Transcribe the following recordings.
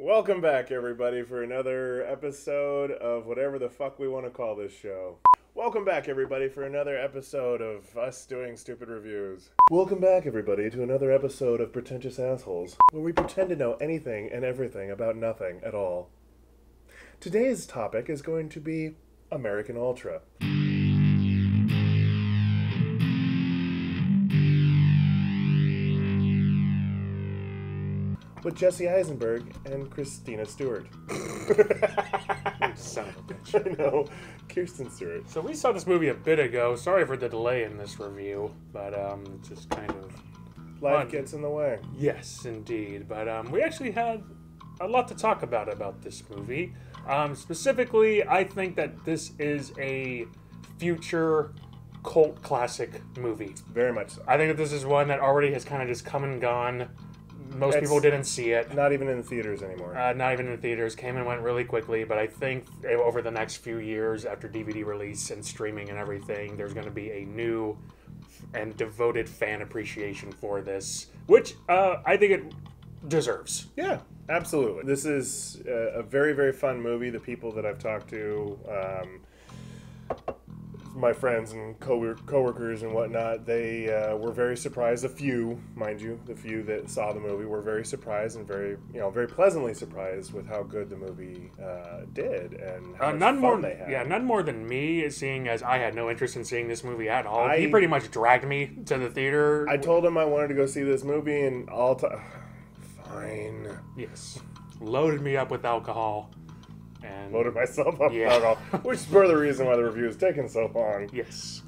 Welcome back, everybody, for another episode of whatever the fuck we want to call this show. Welcome back, everybody, for another episode of us doing stupid reviews. Welcome back, everybody, to another episode of Pretentious Assholes, where we pretend to know anything and everything about nothing at all. Today's topic is going to be American Ultra. With Jesse Eisenberg and Christina Stewart. Son of a bitch. I know, Kirsten Stewart. So we saw this movie a bit ago. Sorry for the delay in this review, but it's just kind of Life fun. gets in the way. Yes, indeed. But we actually had a lot to talk about this movie. Specifically, I think that this is a future cult classic movie. Very much so. I think that this is one that already has kind of just come and gone. Most people didn't see it. Not even in the theaters anymore. Not even in the theaters. Came and went really quickly, but I think over the next few years, after DVD release and streaming and everything, there's going to be a new and devoted fan appreciation for this, which I think it deserves. Yeah, absolutely. This is a very, very fun movie. The people that I've talked to, my friends and coworkers and whatnot, they were very surprised. A few, mind you, the few that saw the movie were very surprised and very pleasantly surprised with how good the movie did and how much fun they had. Yeah, none more than me, seeing as I had no interest in seeing this movie at all. He pretty much dragged me to the theater. I told him I wanted to go see this movie, and fine. Yes, loaded me up with alcohol. And loaded myself up with alcohol, which is part of the reason why the review is taking so long. Yes.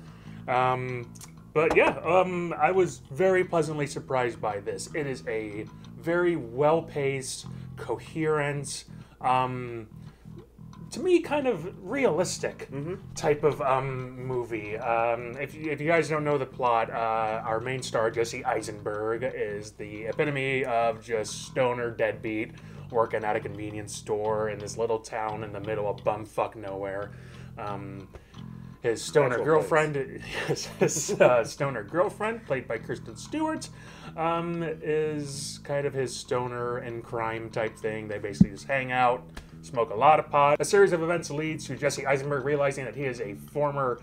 But yeah, I was very pleasantly surprised by this. It is a very well-paced, coherent, to me, kind of realistic type of movie. If you guys don't know the plot, our main star, Jesse Eisenberg, is the epitome of just stoner deadbeat, working at a convenience store in this little town in the middle of bumfuck nowhere. His stoner girlfriend, stoner girlfriend, played by Kirsten Stewart, is kind of his stoner and crime type thing. They basically just hang out, smoke a lot of pot. A series of events leads to Jesse Eisenberg realizing that he is a former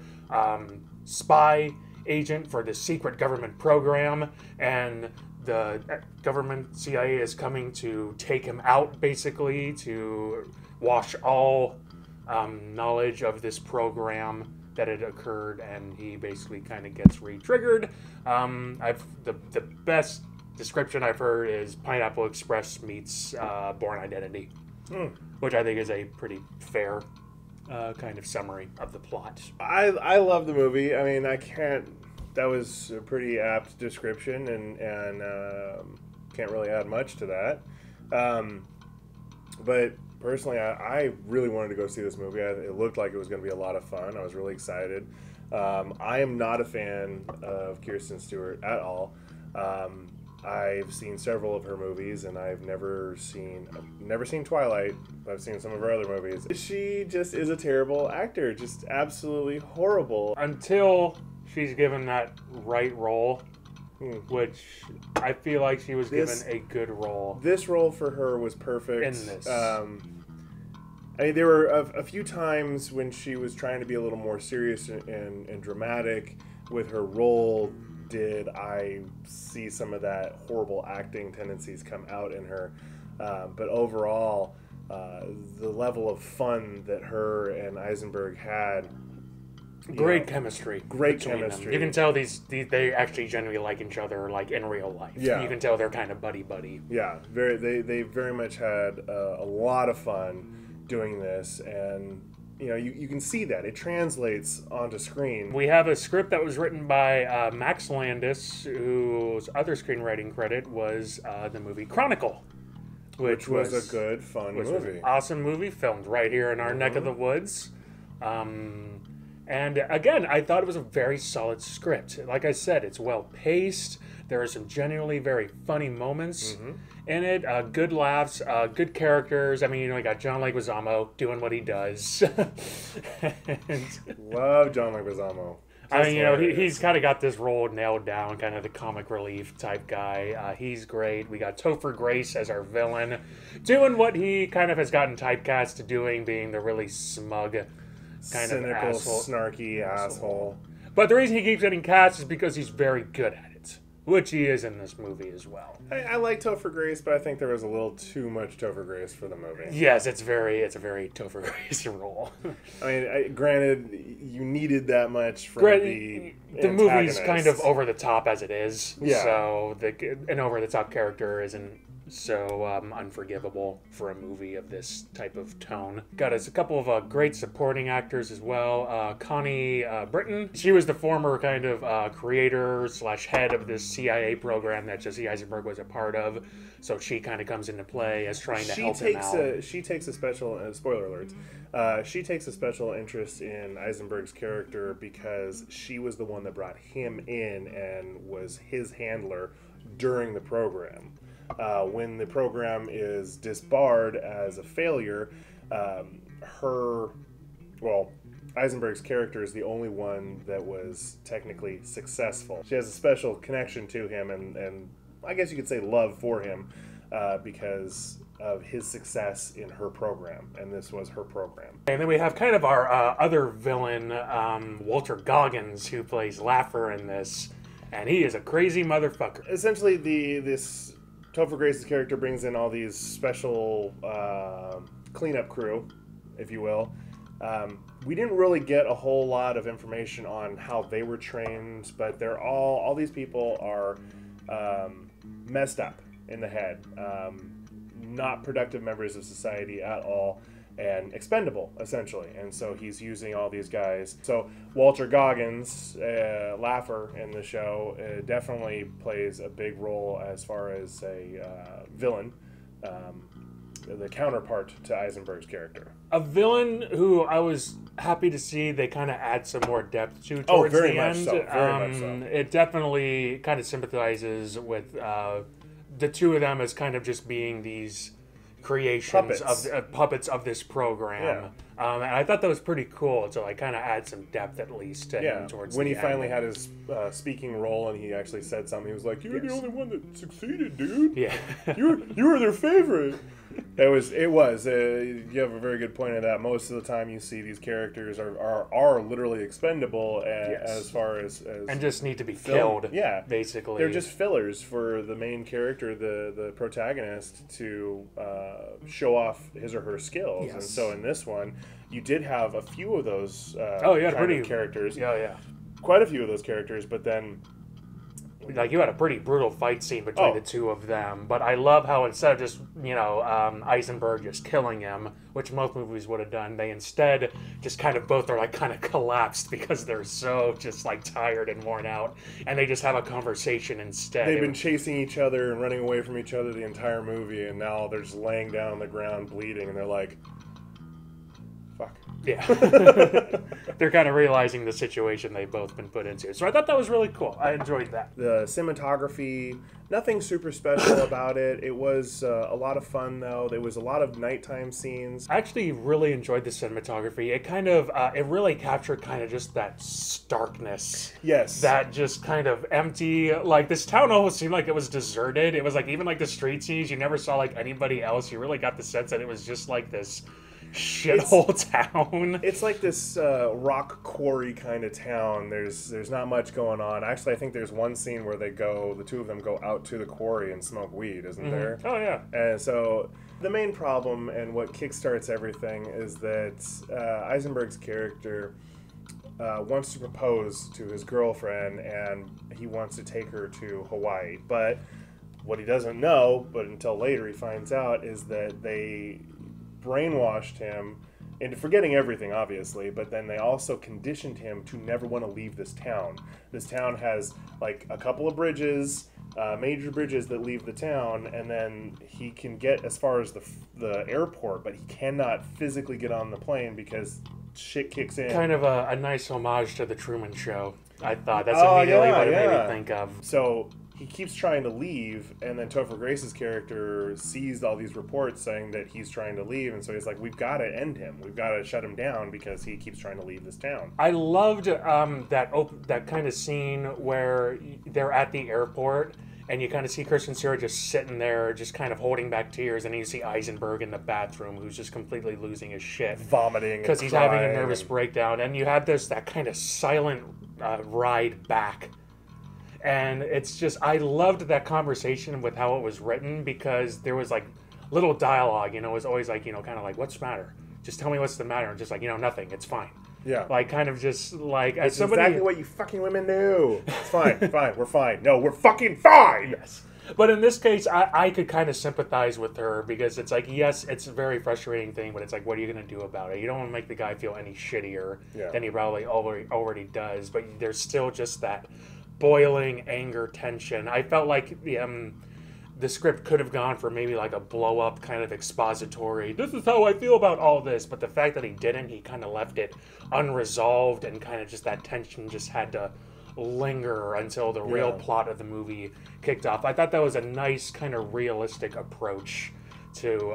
spy agent for the secret government program, and the government CIA is coming to take him out, basically, to wash all knowledge of this program that had occurred, and he basically kind of gets re-triggered. The best description I've heard is Pineapple Express meets Bourne Identity, which I think is a pretty fair kind of summary of the plot. I love the movie. I mean, I can't... That was a pretty apt description, and can't really add much to that. But personally, I really wanted to go see this movie. It looked like it was going to be a lot of fun. I was really excited. I am not a fan of Kirsten Stewart at all. I've seen several of her movies, and I've never seen Twilight, but I've seen some of her other movies. She just is a terrible actor, just absolutely horrible. Until she's given that right role, which I feel like she was given a good role. This role for her was perfect. In this. I mean, there were a few times when she was trying to be a little more serious and dramatic with her role. Did I see some of that horrible acting tendencies come out in her? But overall, the level of fun that her and Eisenberg had, great chemistry. Great chemistry. Them. You can tell they actually genuinely like each other, like in real life. Yeah. You can tell they're kind of buddy. Yeah, they very much had a lot of fun doing this, and you can see that it translates onto screen. We have a script that was written by Max Landis, whose other screenwriting credit was the movie Chronicle, which was a good, fun movie. Was an awesome movie, filmed right here in our neck of the woods. And again, I thought it was a very solid script. Like I said, it's well paced. There are some genuinely very funny moments in it. Good laughs, good characters. I mean, we got John Leguizamo doing what he does. Love John Leguizamo. I mean, you know, hilarious. he's kind of got this role nailed down, kind of the comic relief type guy. He's great. We got Topher Grace as our villain, doing what he kind of has gotten typecast to doing, being the really smug, kind cynical, of asshole. snarky asshole. But the reason he keeps getting cast is because he's very good at it, which he is in this movie as well. I like Topher Grace, but I think there was a little too much Topher Grace for the movie. Yes, it's a very Topher Grace role. I mean, granted, you needed that much from The movie's antagonist. kind of over the top as it is, Yeah. so an over the top character isn't so unforgivable for a movie of this type of tone. Got us a couple of great supporting actors as well. Connie Britton, she was the former kind of creator / head of this CIA program that Jesse Eisenberg was a part of, so she kind of comes into play as trying to help him out. She takes a special spoiler alert. She takes a special interest in Eisenberg's character because she was the one that brought him in and was his handler during the program. When the program is disbarred as a failure, Eisenberg's character is the only one that was technically successful. She has a special connection to him and I guess you could say love for him because of his success in her program, and this was her program. And then we have kind of our other villain, Walter Goggins, who plays Laffer in this, and he is a crazy motherfucker. Essentially, this Topher Grace's character brings in all these special cleanup crew, if you will. We didn't really get a whole lot of information on how they were trained, but they're all these people are messed up in the head, not productive members of society at all, and expendable, essentially. And so he's using all these guys. So Walter Goggins, Laffer in the show, definitely plays a big role as far as a villain, the counterpart to Eisenberg's character. A villain who I was happy to see they kind of add some more depth to towards very the much end. so, very much so. It definitely kind of sympathizes with the two of them as kind of just being these creations of puppets of this program. And I thought that was pretty cool to like kind of add some depth at least to him towards when the he end. finally had his speaking role and he actually said something, he was like, "You're the only one that succeeded, dude. Yeah. you were their favorite." It was. You have a very good point in that. Most of the time, you see these characters are literally expendable as far as and just need to be film. killed. Yeah, basically, they're just fillers for the main character, the protagonist, to show off his or her skills. Yes. And so in this one, you did have a few of those pretty characters. Yeah. Quite a few of those characters, but then. Like, you had a pretty brutal fight scene between the two of them, but I love how instead of just, Eisenberg just killing him, which most movies would have done, they instead just kind of both are like kind of collapsed because they're so just like tired and worn out, and they just have a conversation instead. They've been chasing each other and running away from each other the entire movie, and now they're just laying down on the ground bleeding, and they're like, fuck. Yeah. They're kind of realizing the situation they've both been put into. So I thought that was really cool. I enjoyed that. The cinematography, nothing super special about it. It was a lot of fun, though. There was a lot of nighttime scenes. I actually really enjoyed the cinematography. It kind of, it really captured kind of just that starkness. Yes. That just kind of empty, like this town almost seemed like it was deserted. It was like, even like the street scenes, you never saw like anybody else. You really got the sense that it was just like this shithole town. It's like this rock quarry kind of town. There's not much going on. Actually, I think there's one scene where the two of them go out to the quarry and smoke weed, isn't there? Oh, yeah. And so the main problem and what kickstarts everything is that Eisenberg's character wants to propose to his girlfriend, and he wants to take her to Hawaii. But what he doesn't know, but until later he finds out, is that they brainwashed him into forgetting everything, obviously, but then they also conditioned him to never want to leave this town. This town has like a couple of bridges, major bridges that leave the town, and then he can get as far as the airport, but he cannot physically get on the plane because shit kicks in. Kind of a nice homage to the Truman Show, I thought. That's immediately what it made me think of. So he keeps trying to leave, and then Topher Grace's character sees all these reports saying that he's trying to leave, and so he's like, we've got to end him. We've got to shut him down because he keeps trying to leave this town. I loved that kind of scene where they're at the airport, and you kind of see Kristen Stewart just sitting there, just kind of holding back tears, and you see Eisenberg in the bathroom, who's just completely losing his shit, vomiting because he's having a nervous breakdown, and you had that kind of silent ride back. And it's just, I loved that conversation with how it was written, because there was like little dialogue, it was always like, kind of like, what's the matter? Just tell me what's the matter. And just like, nothing, it's fine. Yeah. Like, kind of just like, as somebody, exactly what you fucking women do. It's fine, fine, we're fine. No, we're fucking fine! Yes. But in this case, I could kind of sympathize with her, because it's like, yes, it's a very frustrating thing, but it's like, what are you going to do about it? You don't want to make the guy feel any shittier than he probably already does, but there's still just that boiling anger tension. I felt like the script could have gone for maybe like a blow-up kind of expository, this is how I feel about all this, but the fact that he didn't, he kind of left it unresolved, and kind of just that tension just had to linger until the real plot of the movie kicked off. I thought that was a nice kind of realistic approach to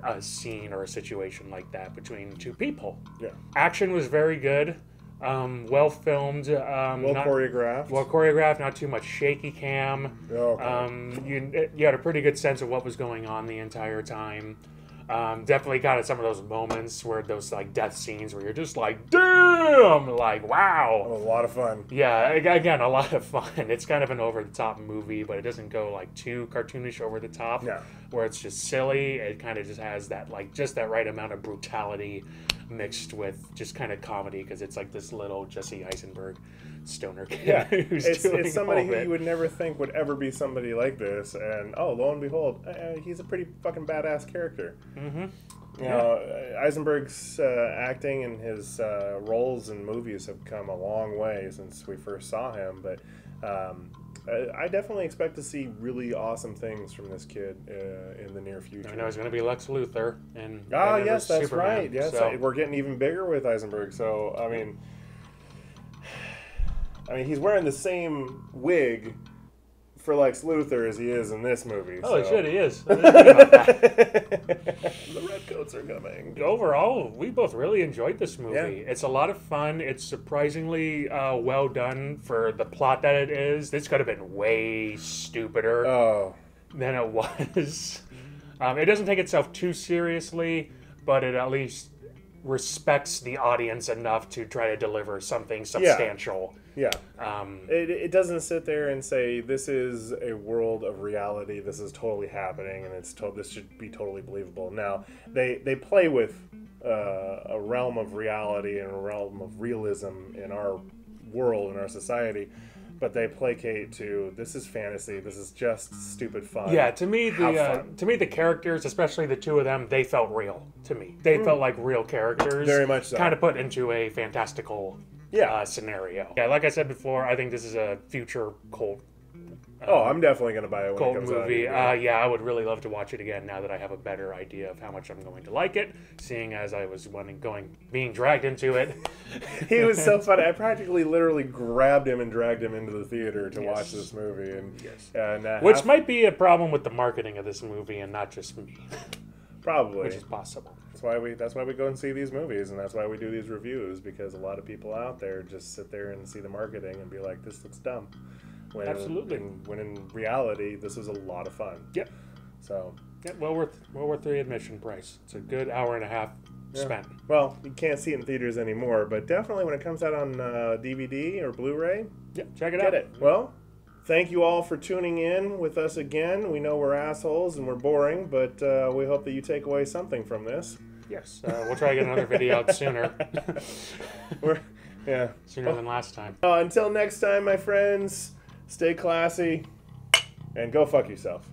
a scene or a situation like that between two people. Yeah. Action was very good. Well filmed, well choreographed, not too much shaky cam. Okay. You had a pretty good sense of what was going on the entire time. Definitely got at some of those moments where those like death scenes where you're just like, damn, like, wow. A lot of fun. Yeah, again, a lot of fun. It's kind of an over-the-top movie, but it doesn't go like too cartoonish over the top. No. Where it's just silly. It kind of just has that like just that right amount of brutality mixed with just kind of comedy, because it's like this little Jesse Eisenberg stoner kid. Yeah, who's it's somebody who you would never think would ever be somebody like this, and lo and behold, he's a pretty fucking badass character. Mm-hmm. You know, Eisenberg's acting and his roles in movies have come a long way since we first saw him, but I definitely expect to see really awesome things from this kid in the near future. I know he's going to be Lex Luthor. Yes, that's Superman, right. Yes, so. We're getting even bigger with Eisenberg. So, I mean, he's wearing the same wig for Lex Luthor as he is in this movie. Oh, so. shit, he is. I didn't think about that. The redcoats are coming. Overall, we both really enjoyed this movie. Yeah. It's a lot of fun. It's surprisingly well done for the plot that it is. This could have been way stupider than it was. It doesn't take itself too seriously, but it at least respects the audience enough to try to deliver something substantial. Yeah. It doesn't sit there and say, this is a world of reality, this is totally happening, and this should be totally believable. Now, they play with a realm of reality and a realm of realism in our world, in our society, but they placate to, this is fantasy, this is just stupid fun. Yeah, to me the characters, especially the two of them, they felt real to me. They felt like real characters. Very much so. Kind of put into a fantastical scenario. Yeah, like I said before, I think this is a future cult. I'm definitely going to buy it when cult it comes movie. out. I would really love to watch it again now that I have a better idea of how much I'm going to like it, seeing as I was being dragged into it. He was so funny. I practically literally grabbed him and dragged him into the theater to watch this movie. Which might be a problem with the marketing of this movie and not just me. Probably. Which is possible. That's why we go and see these movies, and that's why we do these reviews, because a lot of people out there just sit there and see the marketing and be like, this looks dumb. Absolutely. When in reality, this is a lot of fun. Yep. So. Yeah, well worth the admission price. It's a good hour and a half spent. Well, you can't see it in theaters anymore, but definitely when it comes out on DVD or Blu-ray, check it out. Get it. Well, thank you all for tuning in with us again. We know we're assholes and we're boring, but we hope that you take away something from this. Yes. We'll try to get another video out sooner. Sooner than last time. Until next time, my friends, stay classy and go fuck yourself.